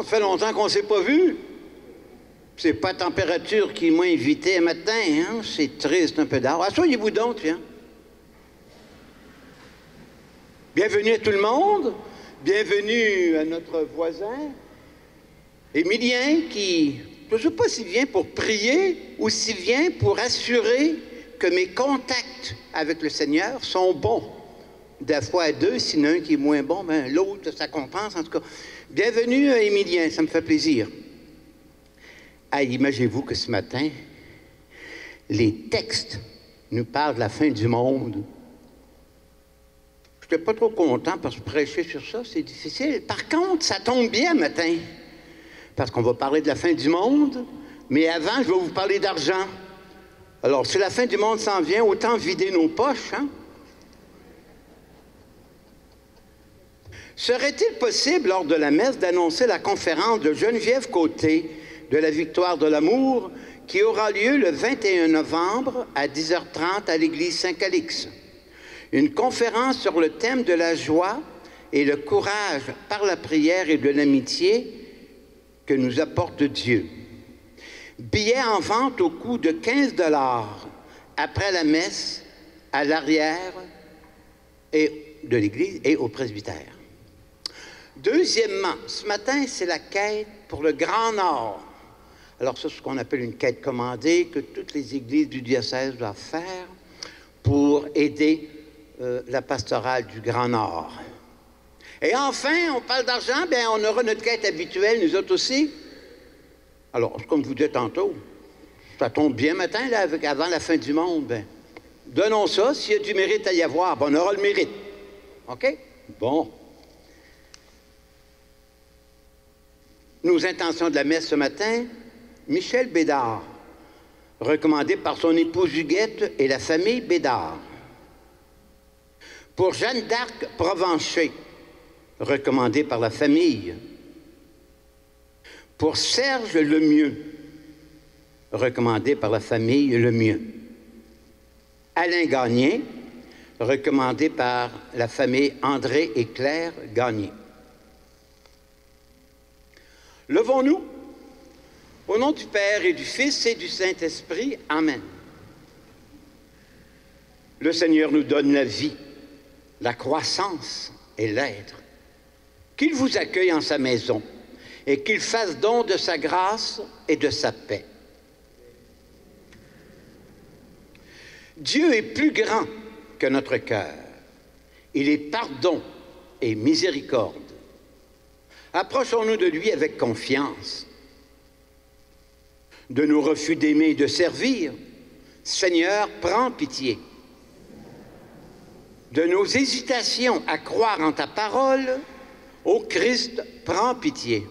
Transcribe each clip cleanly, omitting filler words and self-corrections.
Ça fait longtemps qu'on ne s'est pas vu. C'est pas la température qui m'a invité un matin, hein? C'est triste un peu d'art. Asseyez-vous donc, tiens. Bienvenue à tout le monde. Bienvenue à notre voisin, Émilien, qui, je ne sais pas s'il vient pour prier ou s'il vient pour assurer que mes contacts avec le Seigneur sont bons. Des fois à deux, s'il y en a un qui est moins bon, ben l'autre, ça compense en tout cas. Bienvenue à Émilien, ça me fait plaisir. Ah, imaginez-vous que ce matin, les textes nous parlent de la fin du monde. Je n'étais pas trop content parce que prêcher sur ça, c'est difficile. Par contre, ça tombe bien matin, parce qu'on va parler de la fin du monde, mais avant, je vais vous parler d'argent. Alors, si la fin du monde s'en vient, autant vider nos poches, hein? Serait-il possible, lors de la messe, d'annoncer la conférence de Geneviève Côté de la Victoire de l'amour qui aura lieu le 21 novembre à 10h30 à l'église Saint-Calix? Une conférence sur le thème de la joie et le courage par la prière et de l'amitié que nous apporte Dieu. Billets en vente au coût de 15 $ après la messe, à l'arrière de l'église et au presbytère. Deuxièmement, ce matin, c'est la quête pour le Grand Nord. Alors ça, c'est ce qu'on appelle une quête commandée que toutes les églises du diocèse doivent faire pour aider la pastorale du Grand Nord. Et enfin, on parle d'argent, bien, on aura notre quête habituelle, nous autres aussi. Alors, comme je vous disais tantôt, ça tombe bien matin, là, avant la fin du monde. Bien, donnons ça, s'il y a du mérite à y avoir, bien, on aura le mérite. OK? Bon. Nos intentions de la messe ce matin, Michel Bédard, recommandé par son épouse Huguette et la famille Bédard. Pour Jeanne d'Arc Provencher, recommandée par la famille. Pour Serge Lemieux, recommandé par la famille Lemieux. Alain Gagné, recommandé par la famille André et Claire Gagné. Levons-nous au nom du Père et du Fils et du Saint-Esprit. Amen. Le Seigneur nous donne la vie, la croissance et l'être. Qu'il vous accueille en sa maison et qu'il fasse don de sa grâce et de sa paix. Dieu est plus grand que notre cœur. Il est pardon et miséricorde. Approchons-nous de lui avec confiance. De nos refus d'aimer et de servir, Seigneur, prends pitié. De nos hésitations à croire en ta parole, ô Christ, prends pitié.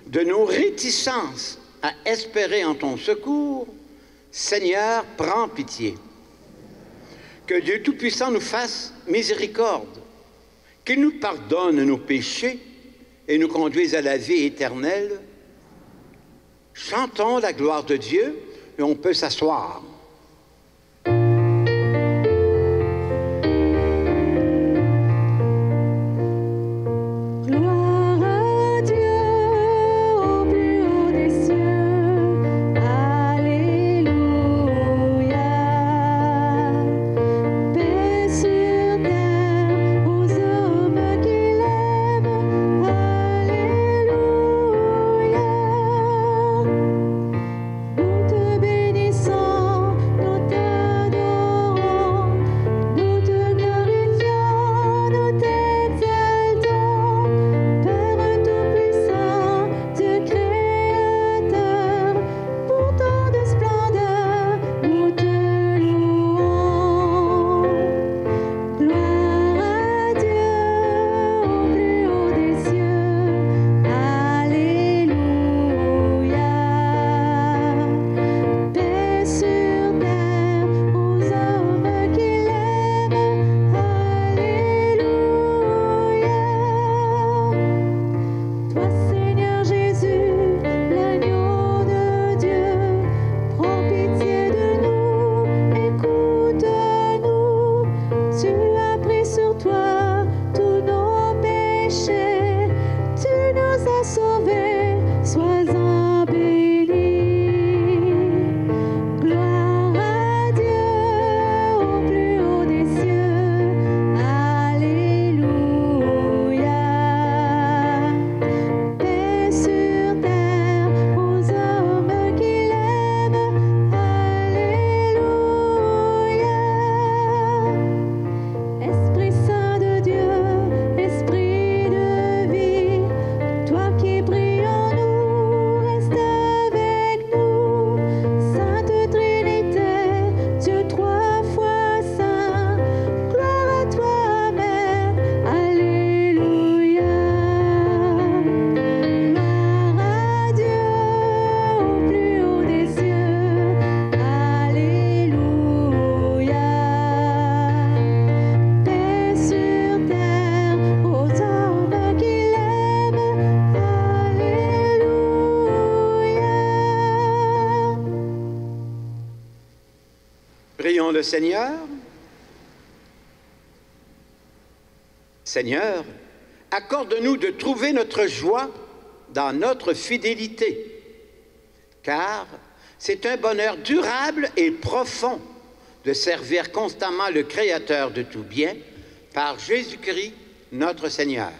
De nos réticences à espérer en ton secours, Seigneur, prends pitié. Que Dieu Tout-Puissant nous fasse miséricorde, qu'il nous pardonne nos péchés et nous conduise à la vie éternelle. Chantons la gloire de Dieu et on peut s'asseoir. Nous te bénissons. le Seigneur. Seigneur, accorde-nous de trouver notre joie dans notre fidélité, car c'est un bonheur durable et profond de servir constamment le Créateur de tout bien par Jésus-Christ, notre Seigneur.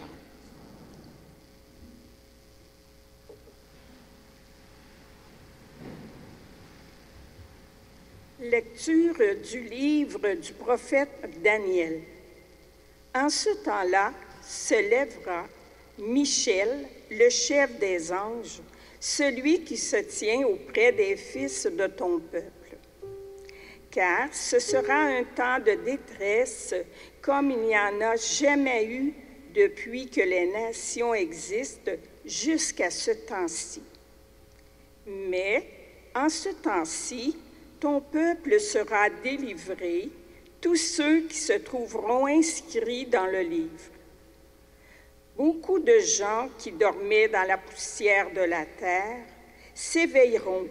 Lecture du livre du prophète Daniel. En ce temps-là se lèvera Michel, le chef des anges, celui qui se tient auprès des fils de ton peuple. Car ce sera un temps de détresse comme il n'y en a jamais eu depuis que les nations existent jusqu'à ce temps-ci. Mais en ce temps-ci, ton peuple sera délivré, tous ceux qui se trouveront inscrits dans le livre. Beaucoup de gens qui dormaient dans la poussière de la terre s'éveilleront,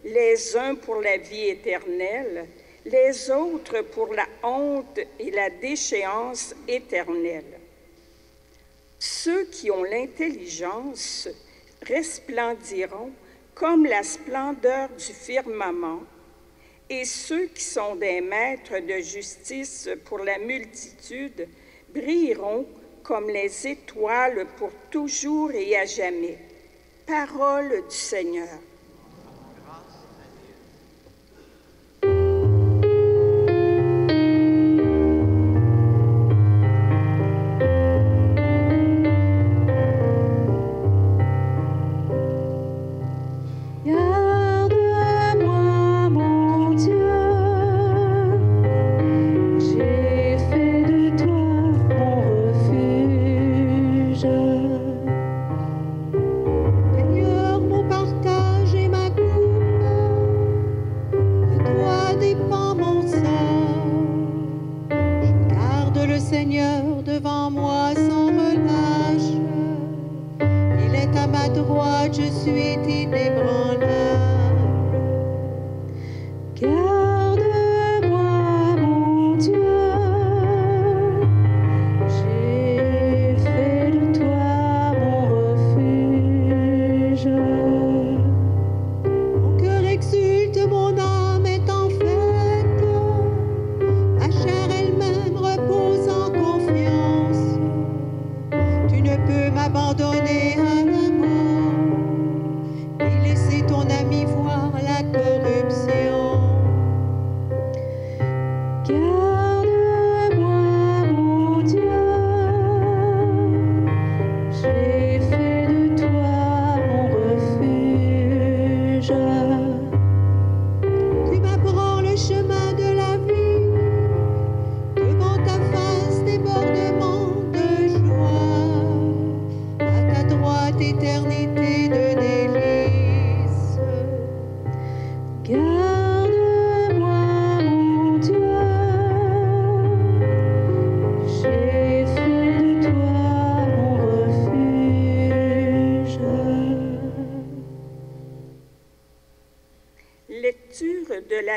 les uns pour la vie éternelle, les autres pour la honte et la déchéance éternelle. Ceux qui ont l'intelligence resplendiront comme la splendeur du firmament, et ceux qui sont des maîtres de justice pour la multitude brilleront comme les étoiles pour toujours et à jamais. Parole du Seigneur.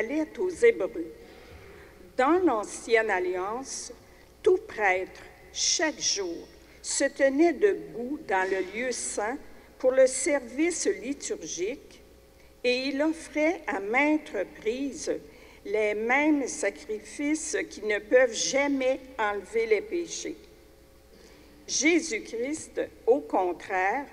Lettre aux Hébreux. Dans l'Ancienne Alliance, tout prêtre, chaque jour, se tenait debout dans le lieu saint pour le service liturgique et il offrait à maintes reprises les mêmes sacrifices qui ne peuvent jamais enlever les péchés. Jésus-Christ, au contraire,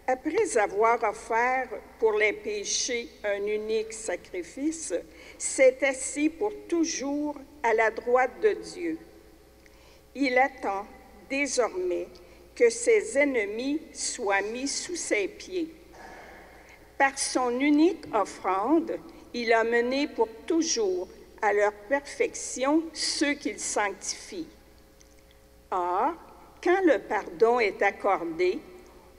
après avoir offert pour les péchés un unique sacrifice, s'est assis pour toujours à la droite de Dieu. Il attend désormais que ses ennemis soient mis sous ses pieds. Par son unique offrande, il a mené pour toujours à leur perfection ceux qu'il sanctifie. Or, quand le pardon est accordé,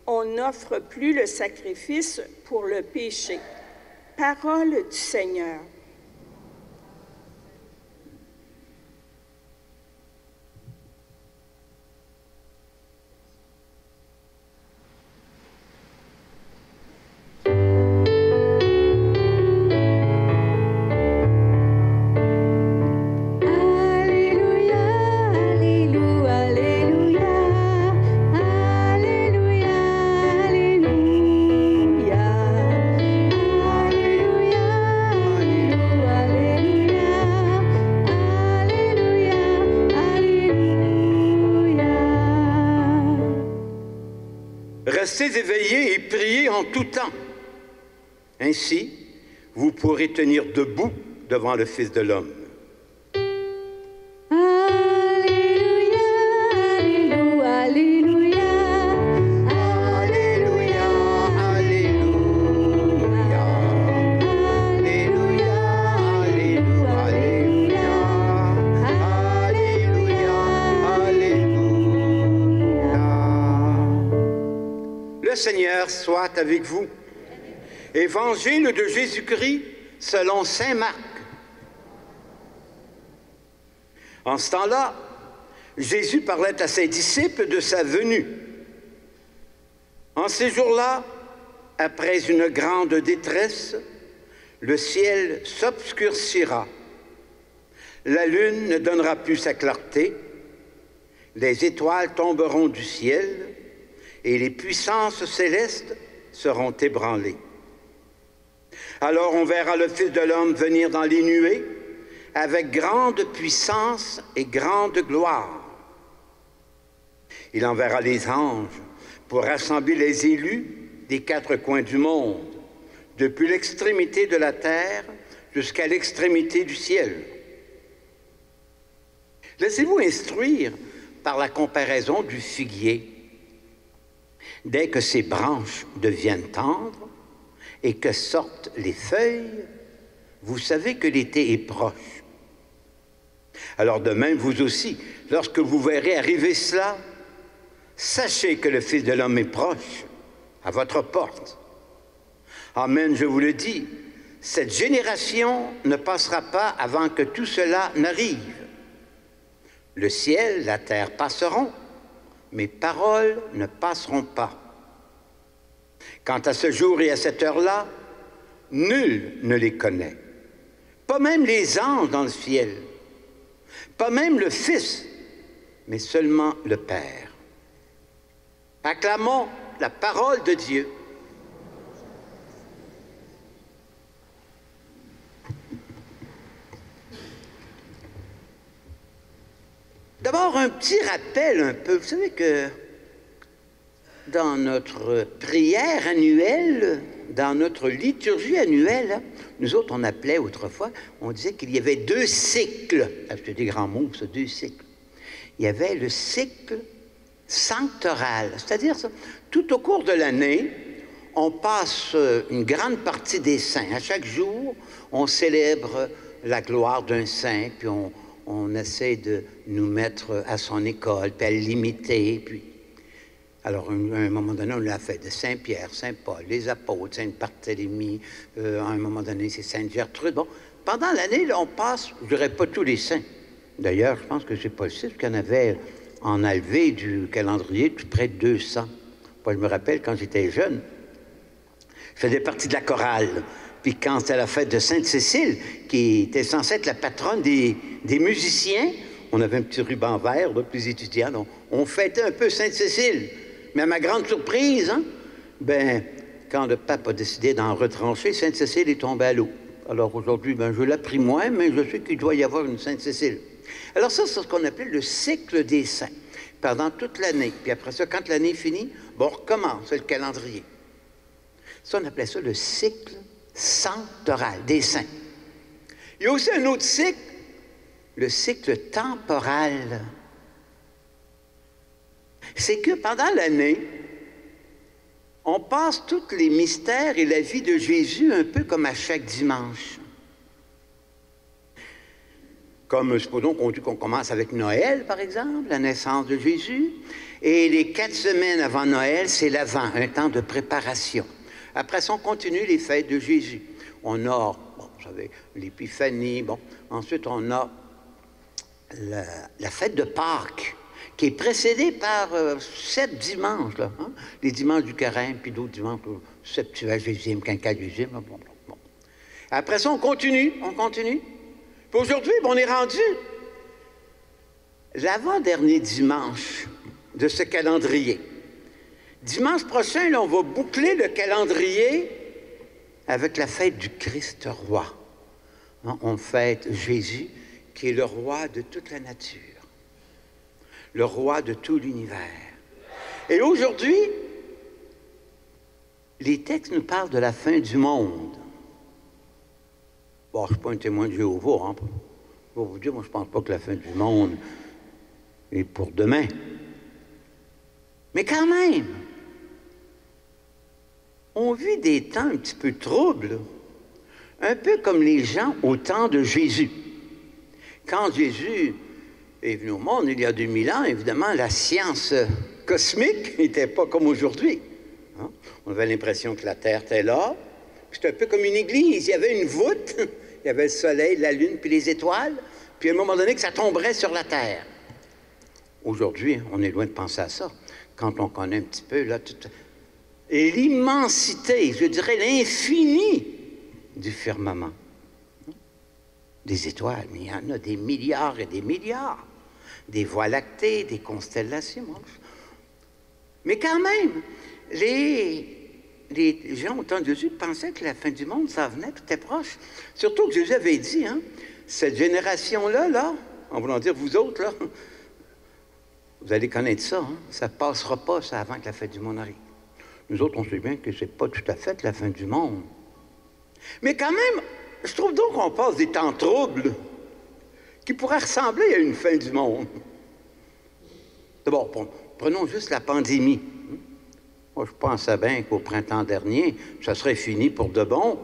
on n'offre plus le sacrifice pour le péché. Parole du Seigneur. Restez éveillés et priez en tout temps. Ainsi, vous pourrez tenir debout devant le Fils de l'homme. Alléluia, Alléluia, Alléluia, Alléluia, Alléluia, Alléluia, Alléluia, Alléluia, Alléluia. Le Seigneur soit avec vous. Évangile de Jésus-Christ selon saint Marc. En ce temps-là, Jésus parlait à ses disciples de sa venue. En ces jours-là, après une grande détresse, le ciel s'obscurcira. La lune ne donnera plus sa clarté, les étoiles tomberont du ciel et les puissances célestes seront ébranlées. Alors on verra le Fils de l'homme venir dans les nuées avec grande puissance et grande gloire. Il enverra les anges pour rassembler les élus des quatre coins du monde, depuis l'extrémité de la terre jusqu'à l'extrémité du ciel. Laissez-vous instruire par la comparaison du figuier. Dès que ses branches deviennent tendres et que sortent les feuilles, vous savez que l'été est proche. Alors de même, vous aussi, lorsque vous verrez arriver cela, sachez que le Fils de l'homme est proche, à votre porte. Amen, je vous le dis, cette génération ne passera pas avant que tout cela n'arrive. Le ciel, la terre passeront, mes paroles ne passeront pas. Quant à ce jour et à cette heure-là, nul ne les connaît, pas même les anges dans le ciel, pas même le Fils, mais seulement le Père. Acclamons la parole de Dieu. D'abord, un petit rappel un peu. Vous savez que dans notre prière annuelle, dans notre liturgie annuelle, nous autres, on appelait autrefois, on disait qu'il y avait deux cycles. C'est des grands mots, ça, deux cycles. Il y avait le cycle sanctoral, c'est-à-dire tout au cours de l'année, on passe une grande partie des saints. À chaque jour, on célèbre la gloire d'un saint, puis on essaie de nous mettre à son école, puis à l'imiter. Puis... Alors, à un moment donné, on l'a fait de Saint-Pierre, Saint-Paul, les apôtres, Saint-Barthélemy, à un moment donné, c'est Sainte-Gertrude. Bon, pendant l'année, là, on passe, je ne dirais pas tous les saints. D'ailleurs, je pense que c'est pas le site, qu'il y en avait en enlevé du calendrier tout près de 200. Moi, je me rappelle, quand j'étais jeune, je faisais partie de la chorale. Puis quand c'était la fête de Sainte-Cécile, qui était censée être la patronne des musiciens, on avait un petit ruban vert, là, puis les étudiants, donc, on fêtait un peu Sainte-Cécile. Mais à ma grande surprise, hein, ben, quand le pape a décidé d'en retrancher, Sainte-Cécile est tombée à l'eau. Alors aujourd'hui, ben, je l'ai pris moins, mais je sais qu'il doit y avoir une Sainte-Cécile. Alors ça, c'est ce qu'on appelait le cycle des saints, pendant toute l'année. Puis après ça, quand l'année est finie, bon, on recommence, c'est le calendrier. Ça, on appelait ça le cycle sanctoral des saints. Il y a aussi un autre cycle, le cycle temporal. C'est que pendant l'année, on passe tous les mystères et la vie de Jésus un peu comme à chaque dimanche. Comme, supposons qu'on dit qu'on commence avec Noël, par exemple, la naissance de Jésus, et les 4 semaines avant Noël, c'est l'Avent, un temps de préparation. Après ça, on continue les fêtes de Jésus. On a, bon, vous savez, l'Épiphanie, bon, ensuite on a la fête de Pâques, qui est précédée par 7 dimanches, là, hein? Les dimanches du Carême, puis d'autres dimanches, Septuagésime, Quinquagésime, bon, bon, bon. Après ça, on continue. Puis aujourd'hui, on est rendu l'avant-dernier dimanche de ce calendrier. Dimanche prochain, là, on va boucler le calendrier avec la fête du Christ roi. Hein? On fête Jésus, qui est le roi de toute la nature, le roi de tout l'univers. Et aujourd'hui, les textes nous parlent de la fin du monde. Bon, je ne suis pas un témoin de Jéhovah, hein. Je vais vous dire, moi, je ne pense pas que la fin du monde est pour demain. Mais quand même, on vit des temps un petit peu troubles, un peu comme les gens au temps de Jésus. Quand Jésus est venu au monde, il y a 2000 ans, évidemment, la science cosmique n'était pas comme aujourd'hui. Hein? On avait l'impression que la Terre était là. C'était un peu comme une église. Il y avait une voûte, il y avait le soleil, la lune, puis les étoiles, puis à un moment donné que ça tomberait sur la Terre. Aujourd'hui, on est loin de penser à ça. Quand on connaît un petit peu, là, et l'immensité, je dirais l'infini du firmament. Des étoiles, mais il y en a des milliards et des milliards. Des voies lactées, des constellations. Mais quand même, les gens au temps de Jésus pensaient que la fin du monde, ça venait, tout était proche. Surtout que Jésus avait dit, hein, cette génération-là, là, en voulant dire vous autres, là, vous allez connaître ça, hein, ça ne passera pas, ça, avant que la fin du monde arrive. Nous autres, on sait bien que ce n'est pas tout à fait la fin du monde. Mais quand même, je trouve donc qu'on passe des temps troubles qui pourraient ressembler à une fin du monde. D'abord, prenons juste la pandémie. Moi, je pensais bien qu'au printemps dernier, ça serait fini pour de bon.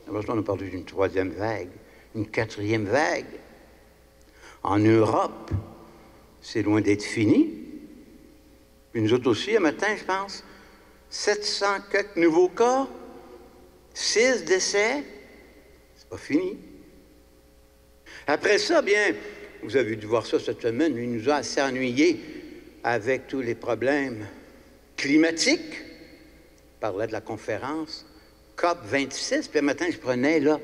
Après ça, on a parlé d'une troisième vague, une quatrième vague. En Europe, c'est loin d'être fini. Puis nous autres aussi, un matin, je pense, 700 quelques nouveaux cas, 6 décès, c'est pas fini. Après ça, bien, vous avez dû voir ça cette semaine, il nous a assez ennuyés avec tous les problèmes climatiques. Je parlais de la conférence COP26, puis un matin, je prenais, là,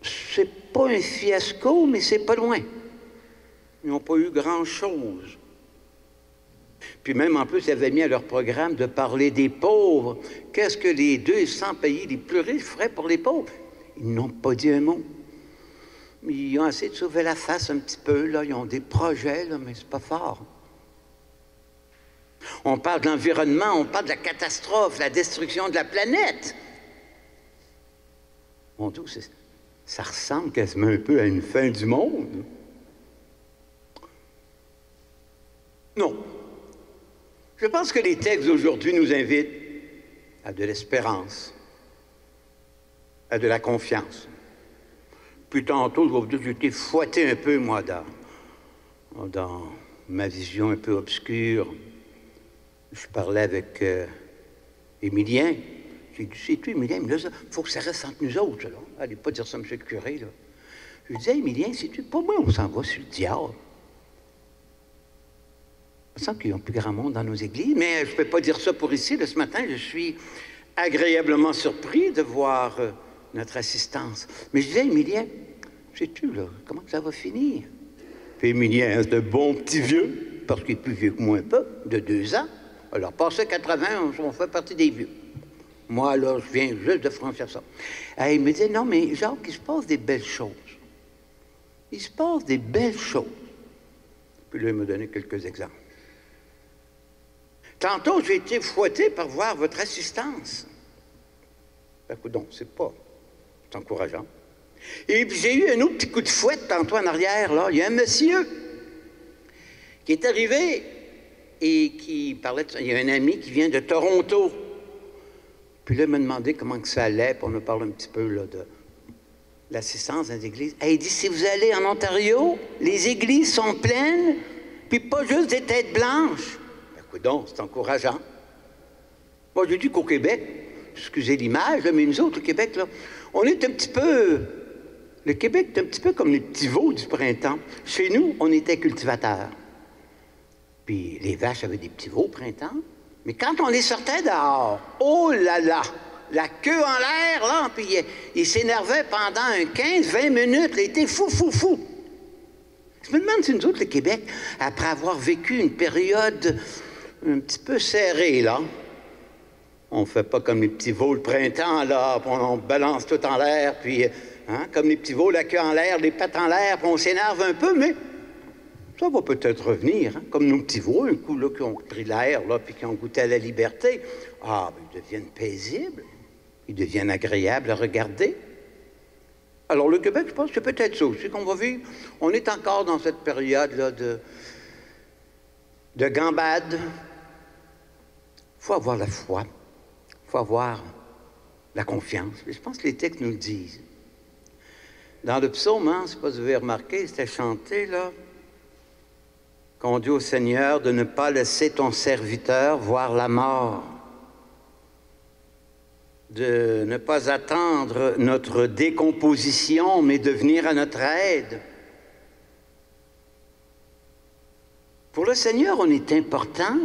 c'est pas un fiasco, mais c'est pas loin. Ils n'ont pas eu grand-chose. Puis même, en plus, ils avaient mis à leur programme de parler des pauvres. Qu'est-ce que les 200 pays les plus riches feraient pour les pauvres? Ils n'ont pas dit un mot. Ils ont essayé de sauver la face un petit peu, là. Ils ont des projets, là, mais c'est pas fort. On parle de l'environnement, on parle de la catastrophe, la destruction de la planète. Mon Dieu, ça ressemble quasiment un peu à une fin du monde. Non. Je pense que les textes d'aujourd'hui nous invitent à de l'espérance, à de la confiance. Puis tantôt, je vais vous dire que j'ai été fouetté un peu, moi, dans ma vision un peu obscure. Je parlais avec Émilien. J'ai dit, c'est-tu, Émilien? Mais là, il faut que ça reste entre nous autres, là. Allez pas dire ça, M. le curé, là. Je lui disais, Émilien, c'est-tu, pas moi, on s'en va sur le diable. Il me semble qu'ils n'ont plus grand monde dans nos églises, mais je ne peux pas dire ça pour ici. Là, ce matin, je suis agréablement surpris de voir notre assistance. Mais je disais, Émilien, sais-tu, là, comment ça va finir? Puis Émilien, c'est un bon petit vieux, parce qu'il est plus vieux que moi un peu, de 2 ans. Alors, passé 80, on fait partie des vieux. Moi, là, je viens juste de franchir ça. Et il me disait, non, mais Jacques, il se passe des belles choses. Il se passe des belles choses. Puis là, il m'a donné quelques exemples. Tantôt, j'ai été fouetté par voir votre assistance. Donc, c'est encourageant. Et puis, j'ai eu un autre petit coup de fouette tantôt en arrière, là. Il y a un monsieur qui est arrivé et qui parlait il y a un ami qui vient de Toronto. Puis là, il m'a demandé comment que ça allait, puis on a parlé un petit peu, là, de l'assistance dans les églises. Et il dit, si vous allez en Ontario, les églises sont pleines, puis pas juste des têtes blanches. Donc, c'est encourageant. Moi, je dis qu'au Québec, excusez l'image, mais nous autres, au Québec, là, on est un petit peu... Le Québec est un petit peu comme les petits veaux du printemps. Chez nous, on était cultivateurs. Puis les vaches avaient des petits veaux au printemps. Mais quand on les sortait dehors, oh là là, la queue en l'air, là, puis il s'énervait pendant 15-20 minutes. Il était fou. Je me demande si nous autres, le Québec, après avoir vécu une période un petit peu serrée, là, on ne fait pas comme les petits veaux le printemps, là, puis on balance tout en l'air, puis, hein, comme les petits veaux, la queue en l'air, les pattes en l'air, puis on s'énerve un peu, mais Ça va peut-être revenir, hein, comme nos petits veaux, un coup, là, qui ont pris l'air, là, puis qui ont goûté à la liberté. Ah, ben, ils deviennent paisibles. Ils deviennent agréables à regarder. Alors, le Québec, je pense que c'est peut-être ça aussi qu'on va vivre. On est encore dans cette période-là de gambade. Il faut avoir la foi. Il faut avoir la confiance. Et je pense que les textes nous le disent. Dans le psaume, hein, je ne sais pas si vous avez remarqué, c'était chanté, là, qu'on dit au Seigneur de ne pas laisser ton serviteur voir la mort, de ne pas attendre notre décomposition, mais de venir à notre aide. Pour le Seigneur, on est important,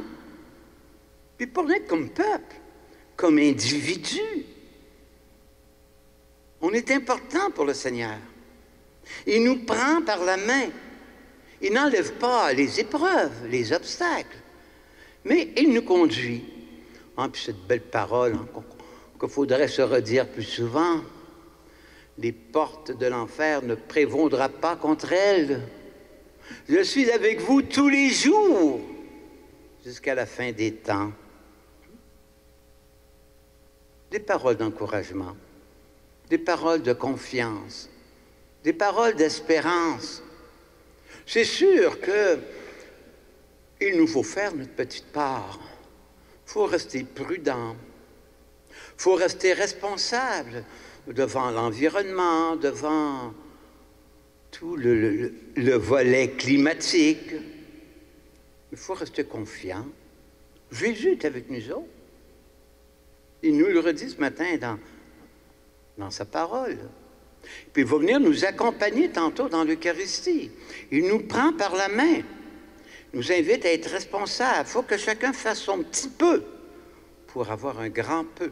puis pour nous comme peuple, comme individu, on est important pour le Seigneur. Il nous prend par la main. Il n'enlève pas les épreuves, les obstacles, mais il nous conduit. Ah, puis cette belle parole hein, qu'il faudrait se redire plus souvent. Les portes de l'enfer ne prévaudra pas contre elles. Je suis avec vous tous les jours jusqu'à la fin des temps. Des paroles d'encouragement, des paroles de confiance, des paroles d'espérance. C'est sûr qu'il nous faut faire notre petite part. Il faut rester prudent. Il faut rester responsable devant l'environnement, devant tout le volet climatique. Il faut rester confiant. Jésus est avec nous autres. Il nous le redit ce matin dans sa parole. Puis il va venir nous accompagner tantôt dans l'Eucharistie. Il nous prend par la main. Il nous invite à être responsables. Il faut que chacun fasse son petit peu pour avoir un grand peu.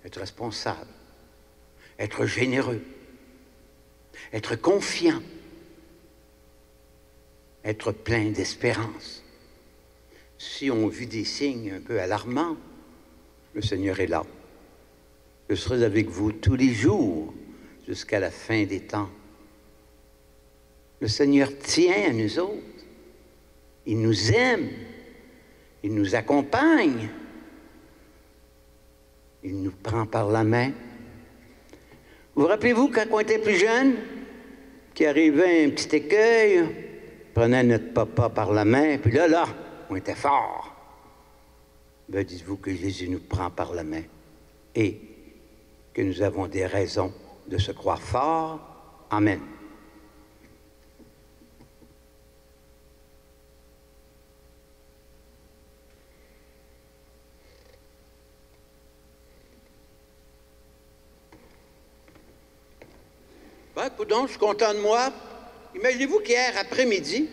Être responsable. Être généreux. Être confiant. Être plein d'espérance. Si on vit des signes un peu alarmants, le Seigneur est là. Je serai avec vous tous les jours jusqu'à la fin des temps. Le Seigneur tient à nous autres. Il nous aime. Il nous accompagne. Il nous prend par la main. Vous rappelez-vous quand on était plus jeune, qu'il arrivait un petit écueil, on prenait notre papa par la main, puis là, on était fort. Ben, dites-vous que Jésus nous prend par la main et que nous avons des raisons de se croire forts. Amen. Ben, coudonc, je suis content de moi. Imaginez-vous qu'hier après-midi,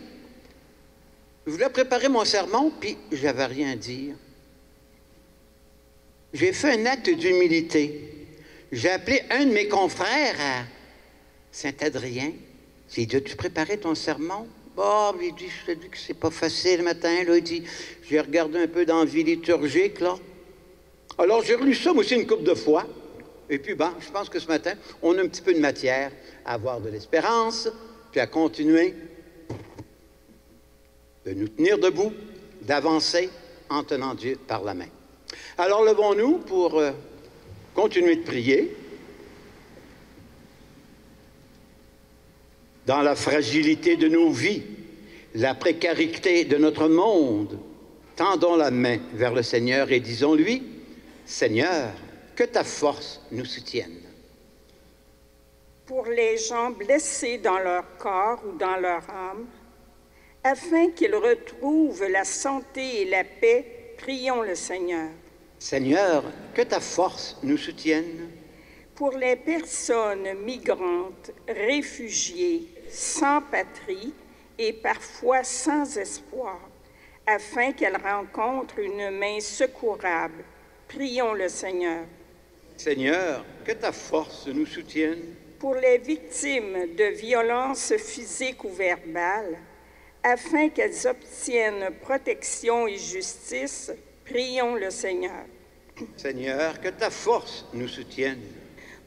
je voulais préparer mon sermon, puis j'avais rien à dire. J'ai fait un acte d'humilité. J'ai appelé un de mes confrères à Saint-Adrien. J'ai dit, as-tu préparé ton sermon? Bon, il dit, je te dis que c'est pas facile le matin. Là. Il dit, j'ai regardé un peu dans la vie liturgique, là. Alors, j'ai relu ça, moi aussi, une couple de fois. Et puis, bon, je pense que ce matin, on a un petit peu de matière à avoir de l'espérance, puis à continuer de nous tenir debout, d'avancer en tenant Dieu par la main. Alors, levons-nous pour continuer de prier. Dans la fragilité de nos vies, la précarité de notre monde, tendons la main vers le Seigneur et disons-lui, Seigneur, que ta force nous soutienne. Pour les gens blessés dans leur corps ou dans leur âme, afin qu'ils retrouvent la santé et la paix, prions le Seigneur. Seigneur, que ta force nous soutienne. Pour les personnes migrantes, réfugiées, sans patrie et parfois sans espoir, afin qu'elles rencontrent une main secourable, prions le Seigneur. Seigneur, que ta force nous soutienne. Pour les victimes de violences physiques ou verbales, afin qu'elles obtiennent protection et justice, prions le Seigneur. Seigneur, que ta force nous soutienne.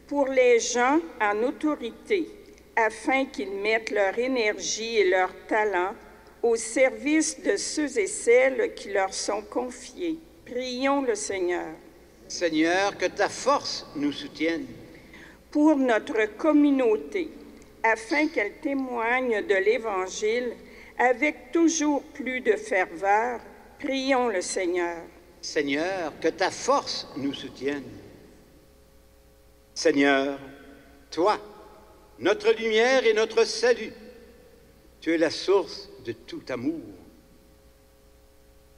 Pour les gens en autorité, afin qu'ils mettent leur énergie et leur talent au service de ceux et celles qui leur sont confiés. Prions le Seigneur. Seigneur, que ta force nous soutienne. Pour notre communauté, afin qu'elle témoigne de l'Évangile avec toujours plus de ferveur, prions le Seigneur. Seigneur, que ta force nous soutienne. Seigneur, toi, notre lumière et notre salut, tu es la source de tout amour.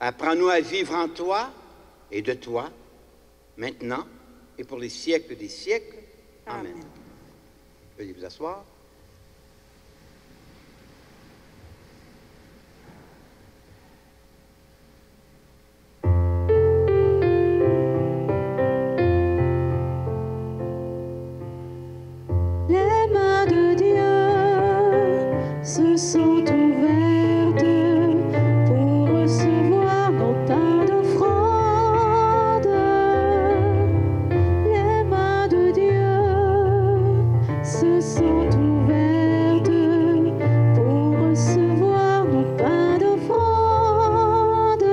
Apprends-nous à vivre en toi et de toi, maintenant et pour les siècles des siècles. Amen. Veuillez vous asseoir. Les mains de Dieu se sont ouvertes pour recevoir nos pains d'offrande. Les mains de Dieu se sont ouvertes pour recevoir nos pains d'offrande.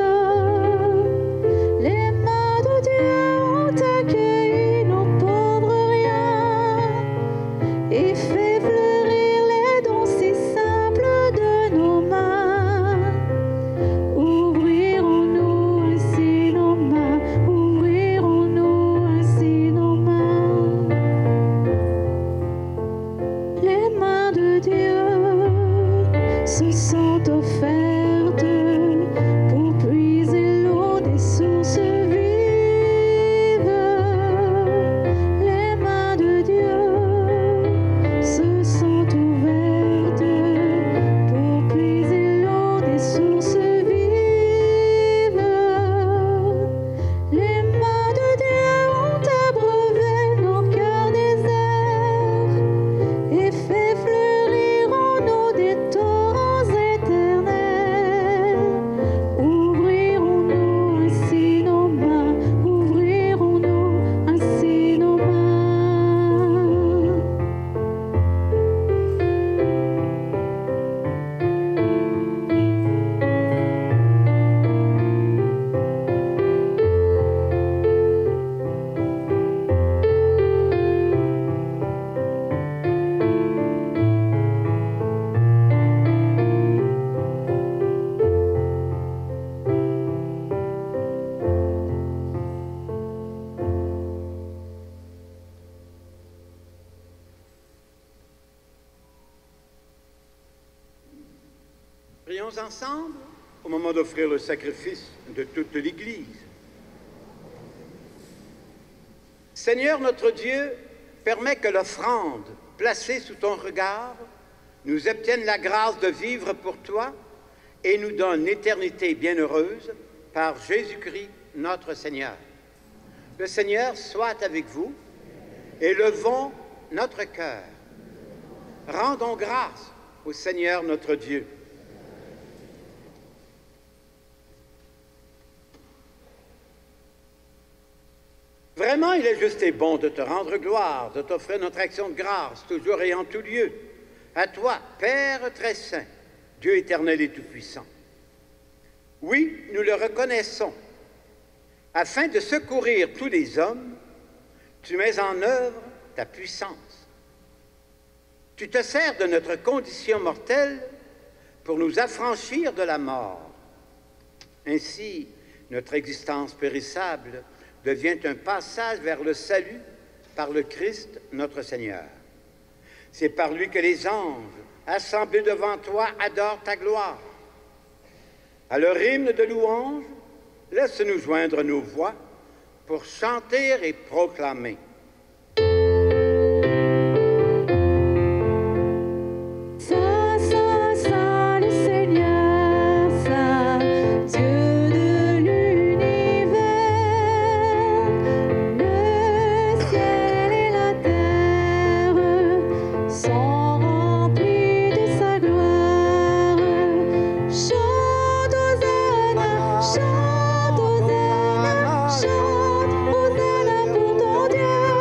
Les mains de Dieu ont accueilli nos pauvres riens et fait fleurir les dons si simples de nos mains. Ouvrirons-nous ainsi nos mains, ouvrirons-nous ainsi nos mains. Les mains de Dieu se sont offertes pour puiser l'eau des sources vives. Les mains de Dieu se sont ouvertes pour puiser l'eau des sources vives. Les mains de Dieu ont abreuvé nos cœurs déserts et fait fleurir en nous des torrents éternels. Ouvrirons-nous ainsi nos mains, ouvrirons-nous ainsi nos mains. Prions ensemble au moment d'offrir le sacrifice de toute l'Église. Seigneur notre Dieu, permets que l'offrande placée sous ton regard nous obtienne la grâce de vivre pour toi et nous donne l'éternité bienheureuse par Jésus-Christ notre Seigneur. Le Seigneur soit avec vous et levons notre cœur. Rendons grâce au Seigneur notre Dieu. Vraiment, il est juste et bon de te rendre gloire, de t'offrir notre action de grâce, toujours et en tout lieu. À toi, Père très saint, Dieu éternel et tout-puissant. Oui, nous le reconnaissons. Afin de secourir tous les hommes, tu mets en œuvre ta puissance. Tu te sers de notre condition mortelle pour nous affranchir de la mort. Ainsi, notre existence périssable devient un passage vers le salut par le Christ notre Seigneur. C'est par lui que les anges, assemblés devant toi, adorent ta gloire. À leur hymne de louange, laisse-nous joindre nos voix pour chanter et proclamer. Saint, Saint, Saint, le Seigneur, Saint, Dieu de l'univers. Le ciel et la terre sont remplis de sa gloire. Chante Hosanna, chante Hosanna, chante Hosanna pour ton Dieu.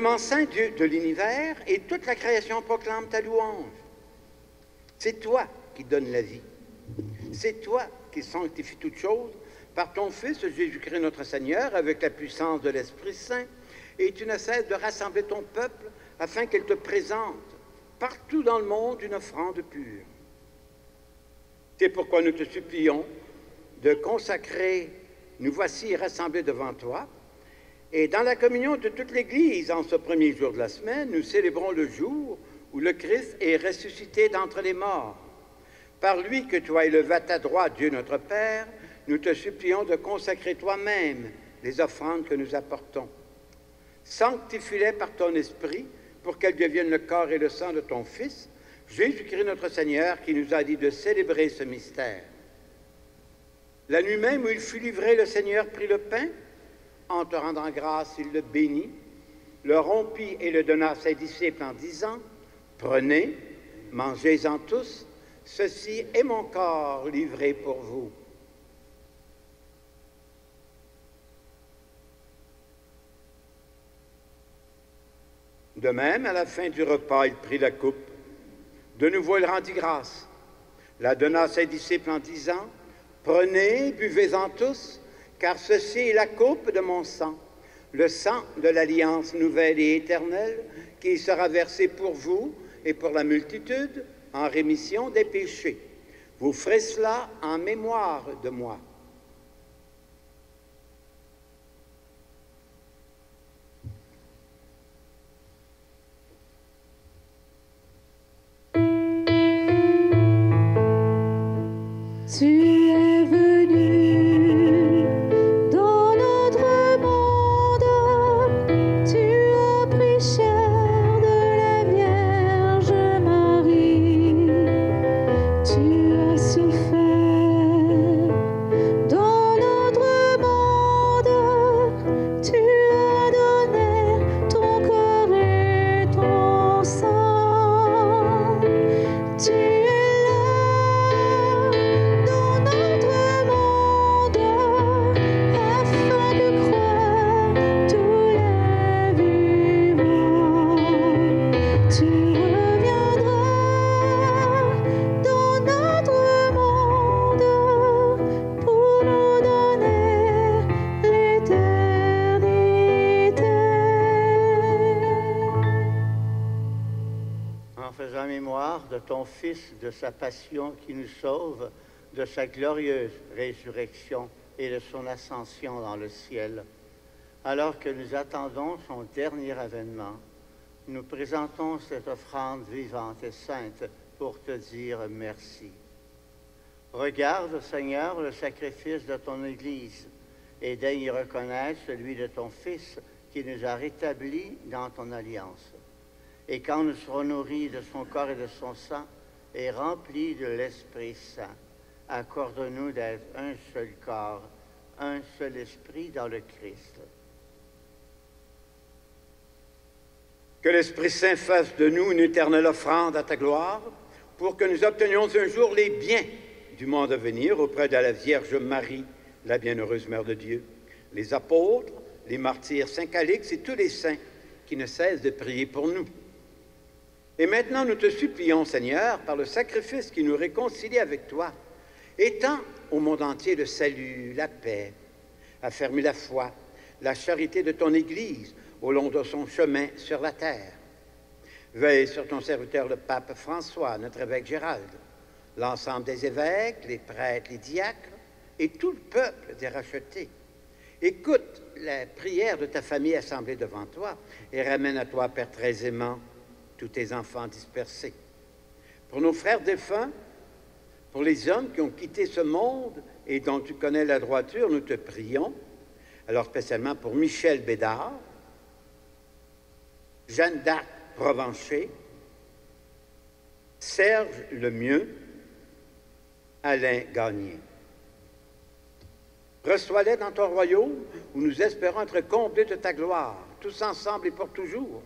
éternellement saint Dieu de l'univers, et toute la création proclame ta louange. C'est toi qui donnes la vie. C'est toi qui sanctifies toutes choses par ton Fils Jésus-Christ notre Seigneur, avec la puissance de l'Esprit Saint, et tu ne cesses de rassembler ton peuple afin qu'il te présente partout dans le monde une offrande pure. C'est pourquoi nous te supplions de consacrer, nous voici rassemblés devant toi, et dans la communion de toute l'Église, en ce premier jour de la semaine, nous célébrons le jour où le Christ est ressuscité d'entre les morts. Par lui que tu as élevé à ta droite, Dieu notre Père, nous te supplions de consacrer toi-même les offrandes que nous apportons. Sanctifie-les par ton esprit pour qu'elles deviennent le corps et le sang de ton Fils, Jésus-Christ notre Seigneur, qui nous a dit de célébrer ce mystère. La nuit même où il fut livré, le Seigneur prit le pain. En te rendant grâce, il le bénit, le rompit et le donna à ses disciples en disant, « Prenez, mangez-en tous, ceci est mon corps livré pour vous. » De même, à la fin du repas, il prit la coupe. De nouveau, il rendit grâce, la donna à ses disciples en disant, « Prenez, buvez-en tous, car ceci est la coupe de mon sang, le sang de l'alliance nouvelle et éternelle, qui sera versé pour vous et pour la multitude en rémission des péchés. Vous ferez cela en mémoire de moi. » Tu es venu dans notre monde, tu as pris chair de la Vierge Marie, tu as souffert dans notre monde, tu as donné ton corps et ton sang, tu es de ton Fils, de sa passion qui nous sauve, de sa glorieuse résurrection et de son ascension dans le ciel. Alors que nous attendons son dernier avènement, nous présentons cette offrande vivante et sainte pour te dire merci. Regarde, Seigneur, le sacrifice de ton Église et daigne y reconnaître celui de ton Fils qui nous a rétablis dans ton alliance. Et quand nous serons nourris de son corps et de son sang et remplis de l'Esprit Saint, accorde-nous d'être un seul corps, un seul esprit dans le Christ. Que l'Esprit Saint fasse de nous une éternelle offrande à ta gloire, pour que nous obtenions un jour les biens du monde à venir auprès de la Vierge Marie, la bienheureuse Mère de Dieu, les apôtres, les martyrs, Saint Calixte et tous les saints qui ne cessent de prier pour nous. Et maintenant, nous te supplions, Seigneur, par le sacrifice qui nous réconcilie avec toi, étends au monde entier le salut, la paix, affermis la foi, la charité de ton Église au long de son chemin sur la terre. Veille sur ton serviteur, le pape François, notre évêque Gérald, l'ensemble des évêques, les prêtres, les diacres et tout le peuple des rachetés. Écoute la prière de ta famille assemblée devant toi et ramène à toi, Père très aimant, tous tes enfants dispersés. Pour nos frères défunts, pour les hommes qui ont quitté ce monde et dont tu connais la droiture, nous te prions. Alors spécialement pour Michel Bédard, Jeanne d'Arc Provencher, Serge Lemieux, Alain Gagné. Reçois-les dans ton royaume où nous espérons être comblés de ta gloire, tous ensemble et pour toujours,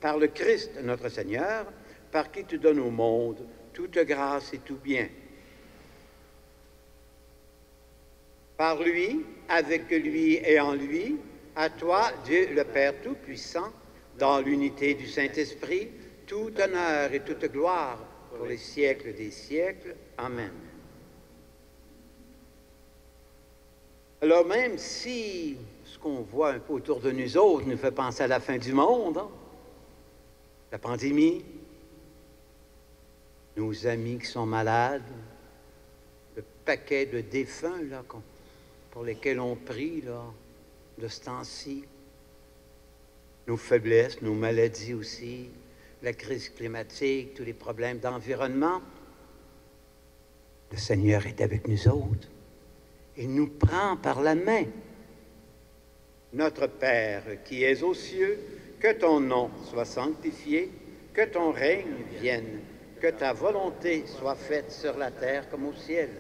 par le Christ notre Seigneur, par qui tu donnes au monde toute grâce et tout bien. Par lui, avec lui et en lui, à toi, Dieu le Père Tout-Puissant, dans l'unité du Saint-Esprit, tout honneur et toute gloire pour les siècles des siècles. Amen. Alors même si ce qu'on voit un peu autour de nous autres nous fait penser à la fin du monde, hein, la pandémie, nos amis qui sont malades, le paquet de défunts là, pour lesquels on prie là, de ce temps-ci, nos faiblesses, nos maladies aussi, la crise climatique, tous les problèmes d'environnement, le Seigneur est avec nous autres. Il nous prend par la main. Notre Père qui es aux cieux, que ton nom soit sanctifié, que ton règne vienne, que ta volonté soit faite sur la terre comme au ciel.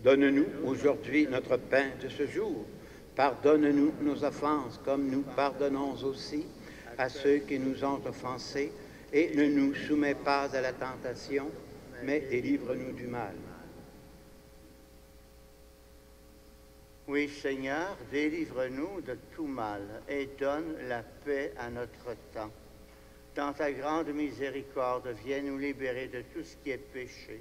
Donne-nous aujourd'hui notre pain de ce jour. Pardonne-nous nos offenses comme nous pardonnons aussi à ceux qui nous ont offensés, et ne nous soumets pas à la tentation, mais délivre-nous du mal. Oui, Seigneur, délivre-nous de tout mal et donne la paix à notre temps. Dans ta grande miséricorde, viens nous libérer de tout ce qui est péché.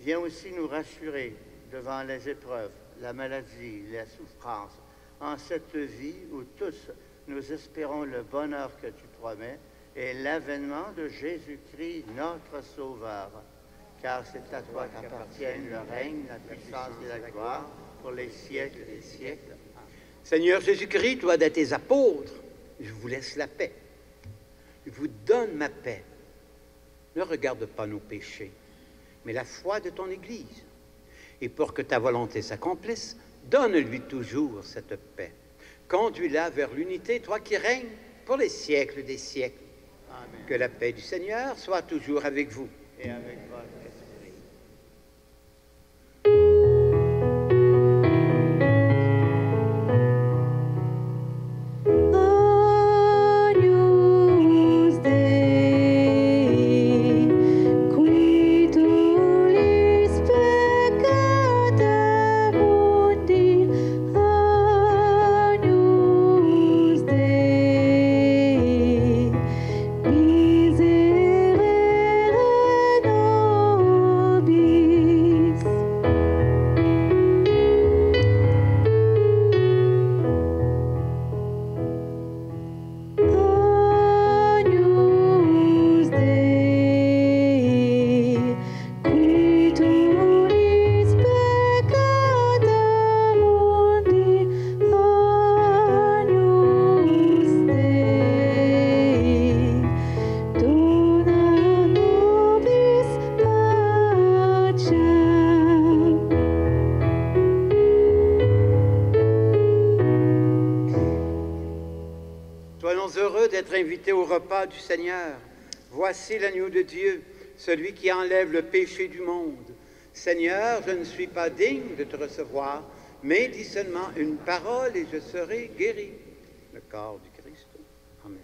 Viens aussi nous rassurer devant les épreuves, la maladie, la souffrance, en cette vie où tous nous espérons le bonheur que tu promets et l'avènement de Jésus-Christ, notre Sauveur. Car c'est à toi qu'appartiennent le règne, la puissance et la gloire, pour les siècles des siècles. Seigneur Jésus-Christ, toi de tes apôtres, je vous laisse la paix. Je vous donne ma paix. Ne regarde pas nos péchés, mais la foi de ton Église. Et pour que ta volonté s'accomplisse, donne-lui toujours cette paix. Conduis-la vers l'unité, toi qui règnes pour les siècles des siècles. Amen. Que la paix du Seigneur soit toujours avec vous. Et avec votre esprit. Agnus Dei, qui tollis peccata mundi, Agnus Dei, miserere nobis. Agnus Dei, qui tollis peccata mundi, Agnus Dei, dona nobis pacem. Soyons heureux d'être invités au repas du Seigneur. Voici l'agneau de Dieu, celui qui enlève le péché du monde. Seigneur, je ne suis pas digne de te recevoir, mais dis seulement une parole et je serai guéri. Le corps du Christ. Amen.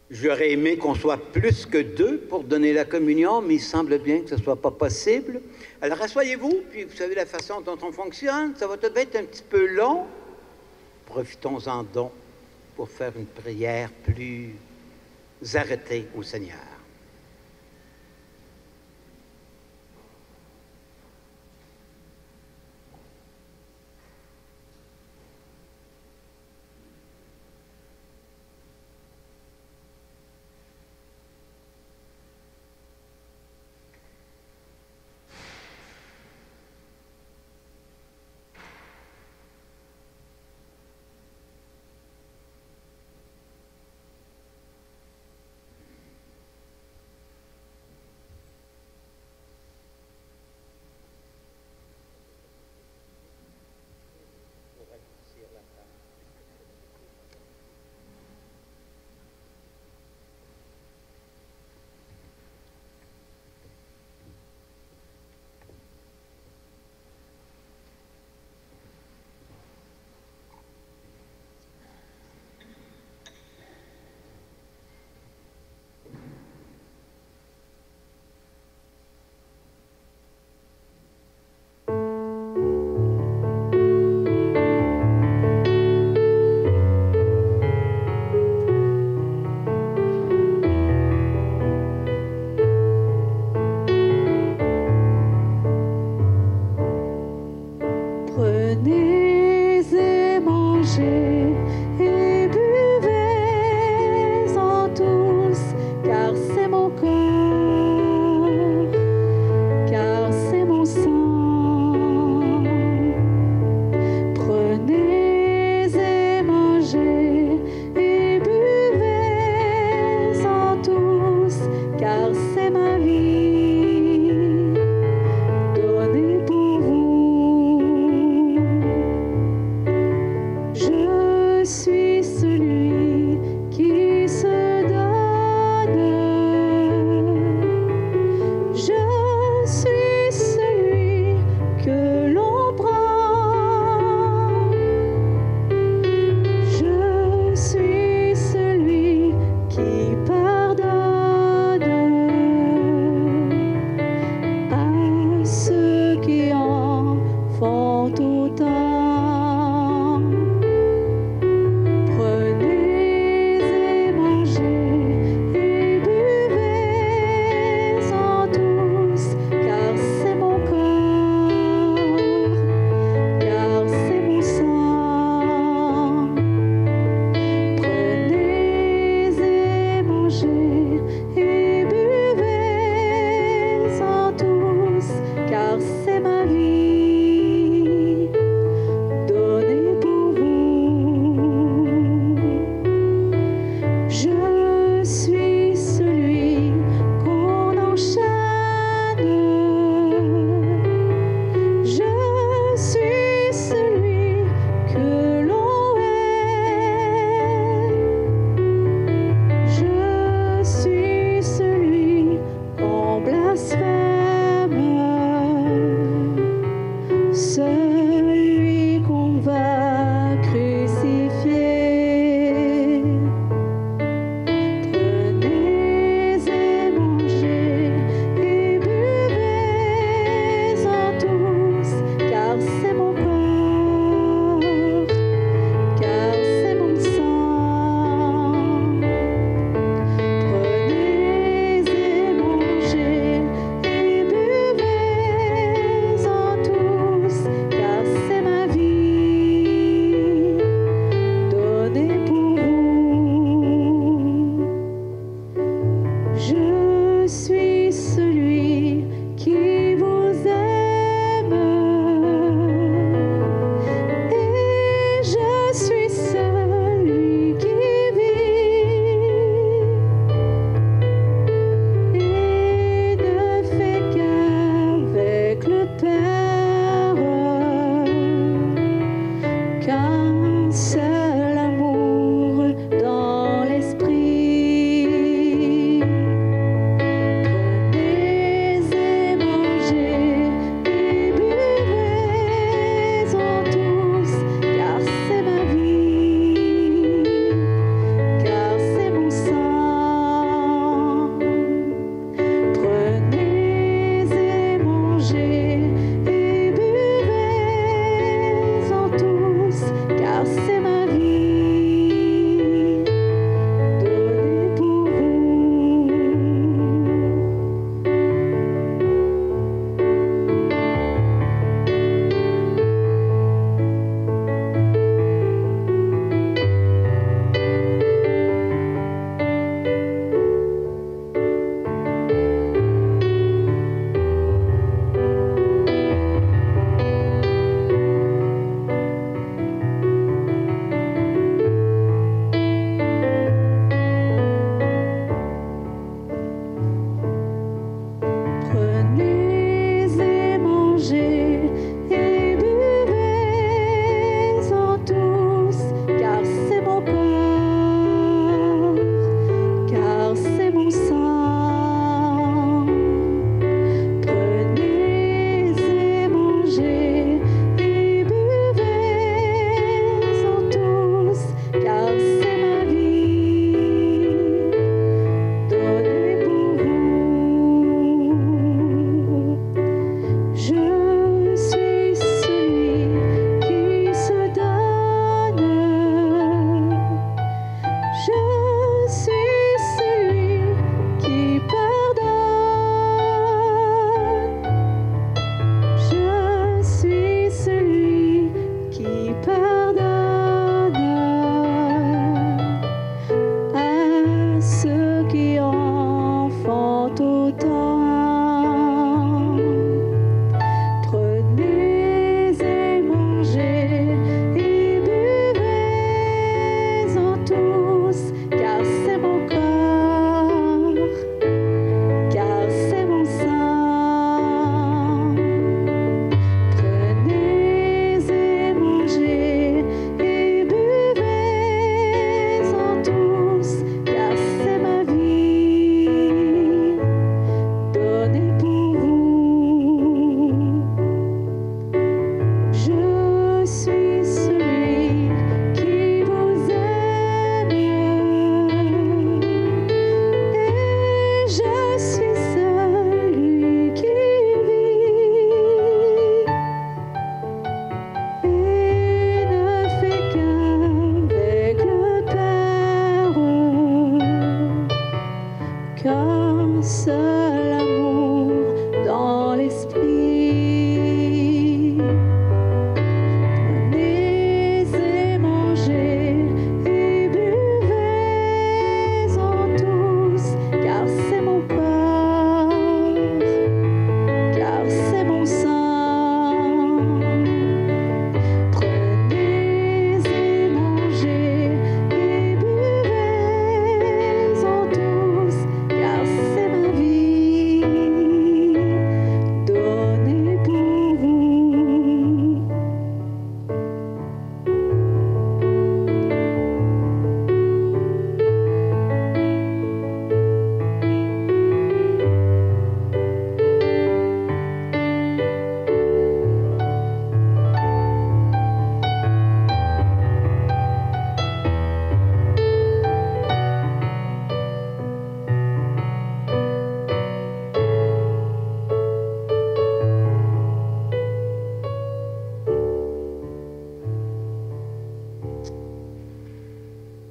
J'aurais aimé qu'on soit plus que deux pour donner la communion, mais il semble bien que ce ne soit pas possible. Alors, asseyez-vous, puis vous savez la façon dont on fonctionne. Ça va peut-être être un petit peu long. Profitons-en donc pour faire une prière plus arrêtée au Seigneur. mangez et buvez-en tous, car c'est mon corps, car c'est mon sang. Prenez et mangez et buvez-en tous, car c'est ma vie, donnée pour vous. Je suis celui qui se donne. Je suis celui que l'on prend. Je suis celui qui pardonne à ceux qui en font autant.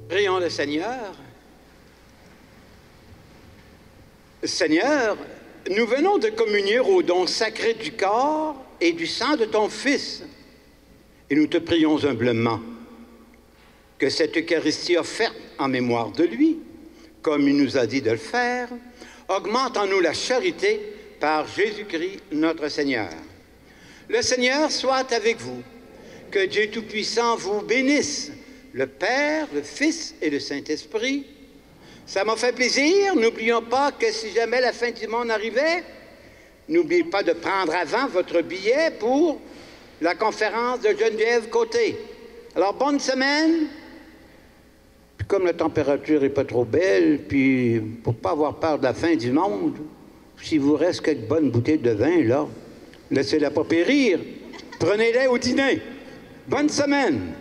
Prions le Seigneur. Seigneur, nous venons de communier au don sacré du corps et du sang de ton Fils. Et nous te prions humblement que cette Eucharistie offerte en mémoire de lui, comme il nous a dit de le faire, augmente en nous la charité par Jésus-Christ notre Seigneur. Le Seigneur soit avec vous. Que Dieu Tout-Puissant vous bénisse, le Père, le Fils et le Saint-Esprit. Ça m'a fait plaisir. N'oublions pas que si jamais la fin du monde arrivait, n'oubliez pas de prendre avant votre billet pour la conférence de Geneviève Côté. Alors, bonne semaine. Puis comme la température n'est pas trop belle, puis pour ne pas avoir peur de la fin du monde, s'il vous reste quelques bonnes bouteilles de vin, là, laissez-la pas périr. Prenez-les au dîner. Bonne semaine.